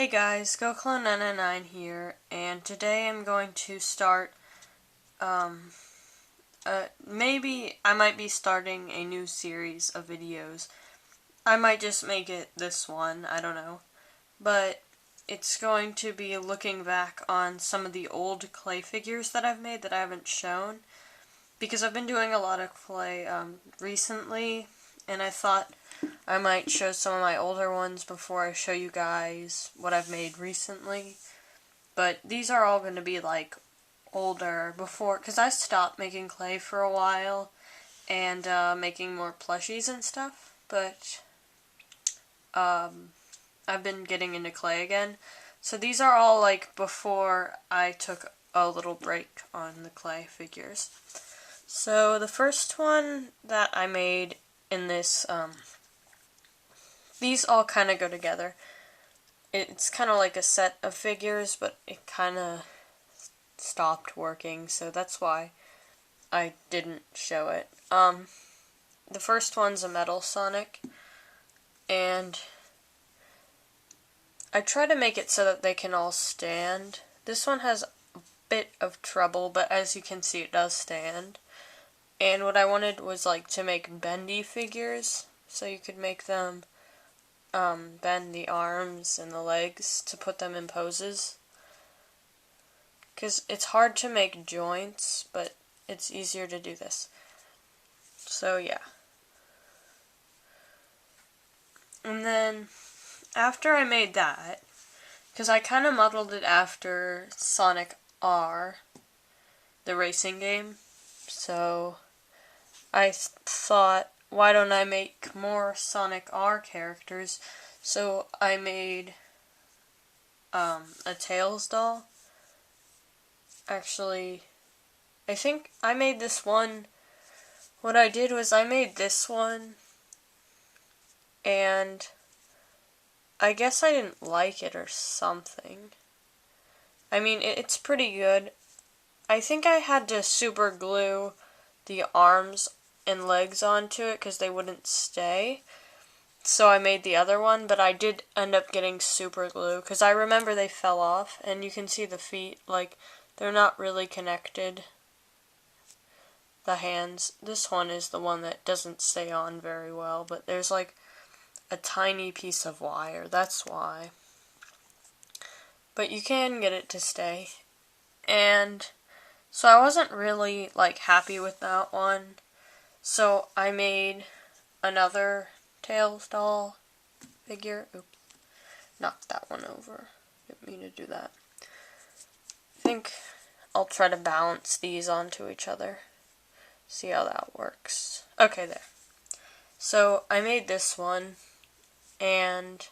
Hey guys, GoClone999 here, and today I'm going to start, maybe I might be starting a new series of videos. I might just make it this one, I don't know. But it's going to be looking back on some of the old clay figures that I've made that I haven't shown. Because I've been doing a lot of clay, recently, and I thought I might show some of my older ones before I show you guys what I've made recently. But these are all going to be like older before, because I stopped making clay for a while and making more plushies and stuff. But I've been getting into clay again. So these are all like before I took a little break on the clay figures. So the first one that I made in this, these all kind of go together. It's kind of like a set of figures, but it kind of stopped working, so that's why I didn't show it. The first one's a metal Sonic, and I try to make it so that they can all stand. This one has a bit of trouble, but as you can see, it does stand. And what I wanted was like to make bendy figures, so you could make them bend the arms and the legs to put them in poses. Because it's hard to make joints, but it's easier to do this. So yeah. And then after I made that, because I kind of modeled it after Sonic R, the racing game, so I thought, why don't I make more Sonic R characters? So I made a Tails doll. Actually, I think I made this one. What I did was I made this one, and I guess I didn't like it or something. I mean, it's pretty good. I think I had to super glue the arms and legs onto it because they wouldn't stay. So I made the other one, but I did end up getting super glue because I remember they fell off, and you can see the feet, like, they're not really connected. The hands, this one is the one that doesn't stay on very well, but there's like a tiny piece of wire, that's why. But you can get it to stay. And so I wasn't really like happy with that one. So I made another Tails doll figure. Oops. Knocked that one over. Didn't mean to do that. I think I'll try to balance these onto each other. See how that works. Okay, there. So I made this one, and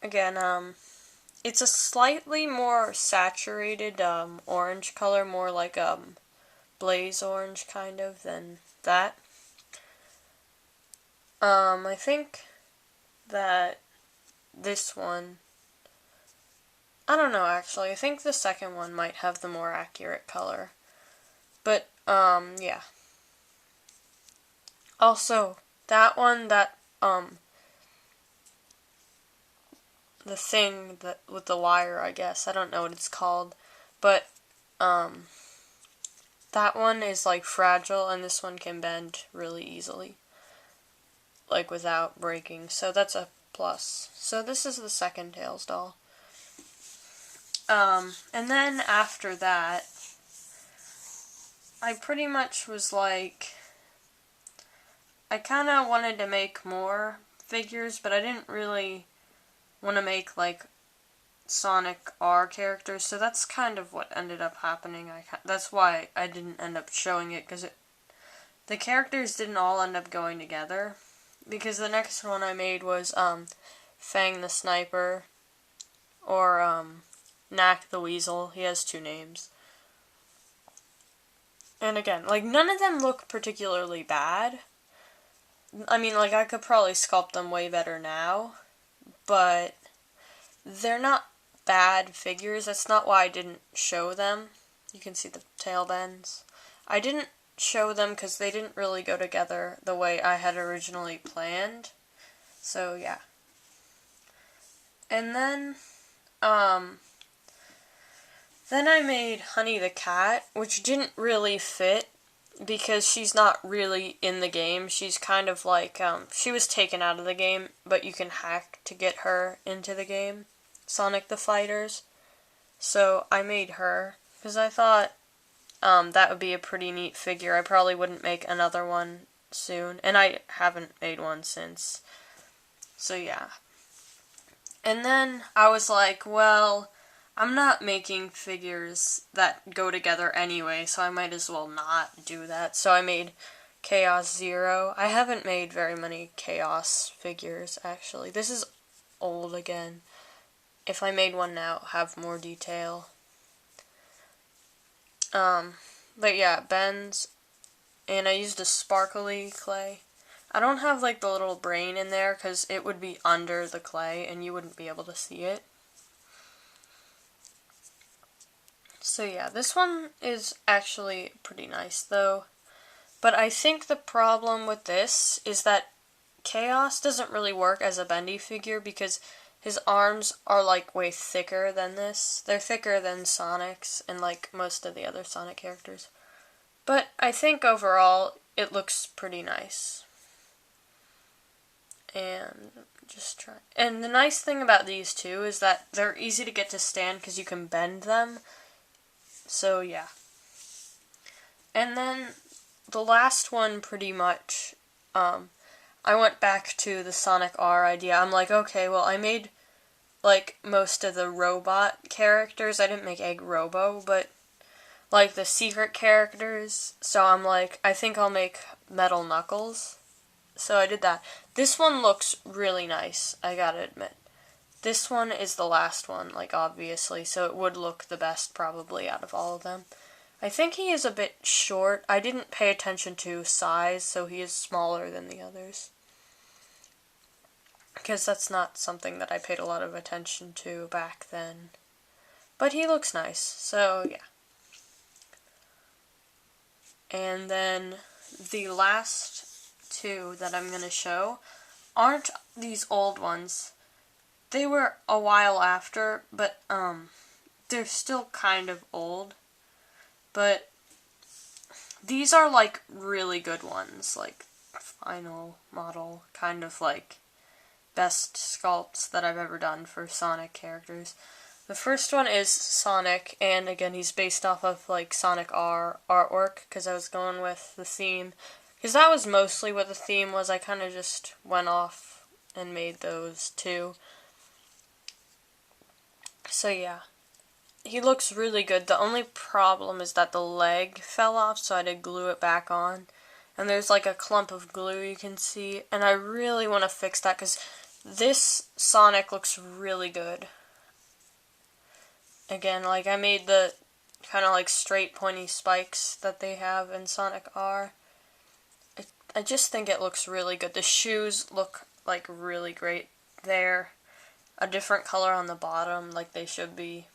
again, it's a slightly more saturated orange color, more like blaze orange kind of than that. I think that this one, I don't know actually, I think the second one might have the more accurate color. But, yeah. Also, that one, the thing that with the wire, I guess, I don't know what it's called, but, that one is, like, fragile, and this one can bend really easily, like, without breaking, so that's a plus. So this is the second Tails doll. And then after that, I pretty much was like, I kind of wanted to make more figures, but I didn't really want to make like Sonic R characters, so that's kind of what ended up happening. That's why I didn't end up showing it, because the characters didn't all end up going together, because the next one I made was Fang the Sniper, or Knack the Weasel. He has two names. And again, like, none of them look particularly bad. I mean, like, I could probably sculpt them way better now, but they're not bad figures. That's not why I didn't show them. You can see the tail bends. I didn't show them because they didn't really go together the way I had originally planned. So, yeah. And um, then I made Honey the Cat, which didn't really fit because she's not really in the game. She's kind of like, she was taken out of the game, but you can hack to get her into the game, Sonic the Fighters. So I made her because I thought that would be a pretty neat figure. I probably wouldn't make another one soon, and I haven't made one since. So yeah. And then I was like, well, I'm not making figures that go together anyway, so I might as well not do that. So I made Chaos Zero. I haven't made very many Chaos figures, actually. This is old again. If I made one now, it'll have more detail. But yeah, Ben's, and I used a sparkly clay. I don't have like the little brain in there because it would be under the clay and you wouldn't be able to see it. So yeah, this one is actually pretty nice though. But I think the problem with this is that Chaos doesn't really work as a Bendy figure because his arms are like way thicker than this. They're thicker than Sonic's and like most of the other Sonic characters. But I think overall it looks pretty nice. And just try. And the nice thing about these two is that they're easy to get to stand because you can bend them. So yeah. And then the last one pretty much, I went back to the Sonic R idea. I'm like, okay, well I made like most of the robot characters. I didn't make Egg Robo, but like the secret characters. So I'm like, I think I'll make Metal Knuckles. So I did that. This one looks really nice, I gotta admit. This one is the last one, like obviously, so it would look the best probably out of all of them. I think he is a bit short. I didn't pay attention to size, so he is smaller than the others. Because that's not something that I paid a lot of attention to back then. But he looks nice, so yeah. And then the last two that I'm going to show aren't these old ones. They were a while after, but they're still kind of old. But these are like really good ones, like final model, kind of like best sculpts that I've ever done for Sonic characters. The first one is Sonic, and again he's based off of like Sonic R artwork, because I was going with the theme. Because that was mostly what the theme was. I kind of just went off and made those too. So yeah. He looks really good. The only problem is that the leg fell off, so I had to glue it back on. And there's like a clump of glue you can see. And I really want to fix that because this Sonic looks really good. Again, like I made the kind of like straight pointy spikes that they have in Sonic R. I just think it looks really good. The shoes look like really great. They're a different color on the bottom like they should be.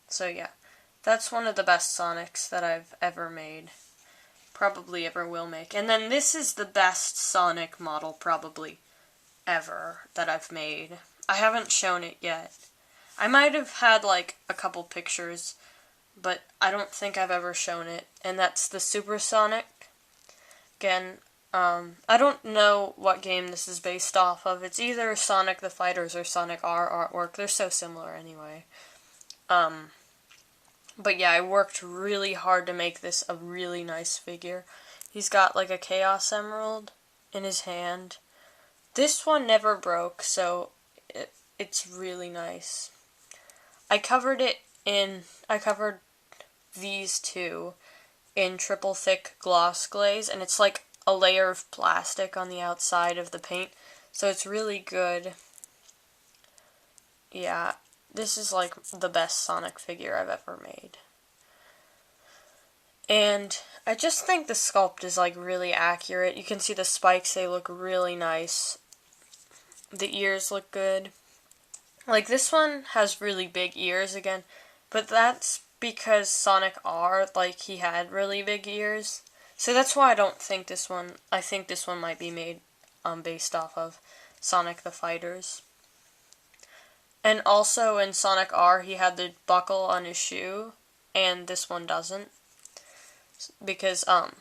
So yeah, that's one of the best Sonics that I've ever made. Probably ever will make. And then this is the best Sonic model probably ever that I've made. I haven't shown it yet. I might have had like a couple pictures, but I don't think I've ever shown it. And that's the Super Sonic. Again, I don't know what game this is based off of. It's either Sonic the Fighters or Sonic R artwork. They're so similar anyway. But yeah, I worked really hard to make this a really nice figure. He's got like a Chaos Emerald in his hand. This one never broke, so it's really nice. I covered these two in triple thick gloss glaze, and it's like a layer of plastic on the outside of the paint, so it's really good. Yeah, this is like the best Sonic figure I've ever made. And I just think the sculpt is like really accurate. You can see the spikes, they look really nice. The ears look good. Like this one has really big ears again, but that's because Sonic R, like he had really big ears. So that's why I don't think this one, I think this one might be made based off of Sonic the Fighters. And also in Sonic R, he had the buckle on his shoe, and this one doesn't. Because, a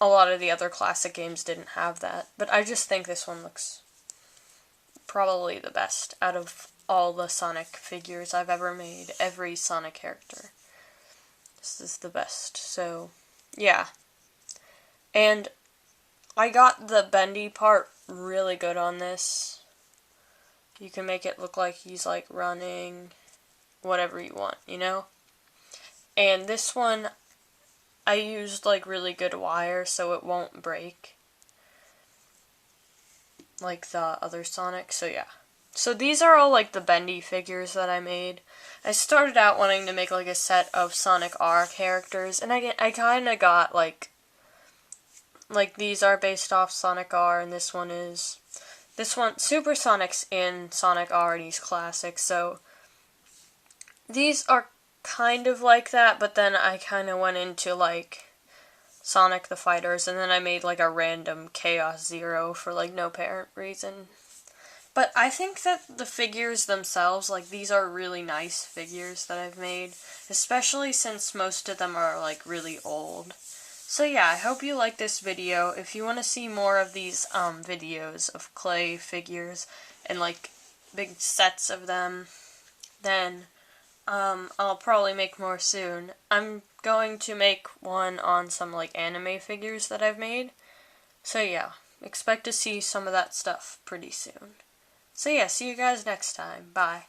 lot of the other classic games didn't have that. But I just think this one looks probably the best out of all the Sonic figures I've ever made. Every Sonic character. This is the best. So, yeah. And I got the Bendy part really good on this. You can make it look like he's like running, whatever you want, you know? And this one, I used like really good wire so it won't break like the other Sonic, so yeah. So these are all like the Bendy figures that I made. I started out wanting to make like a set of Sonic R characters, and I kind of got like these are based off Sonic R, and this one, Super Sonic's in Sonic R and he's classic, so these are kind of like that, but then I kind of went into like Sonic the Fighters, and then I made like a random Chaos Zero for like no apparent reason. But I think that the figures themselves, like these are really nice figures that I've made, especially since most of them are like really old. So yeah, I hope you like this video. If you want to see more of these videos of clay figures and like big sets of them, then I'll probably make more soon. I'm going to make one on some like anime figures that I've made. So yeah, expect to see some of that stuff pretty soon. So yeah, see you guys next time. Bye.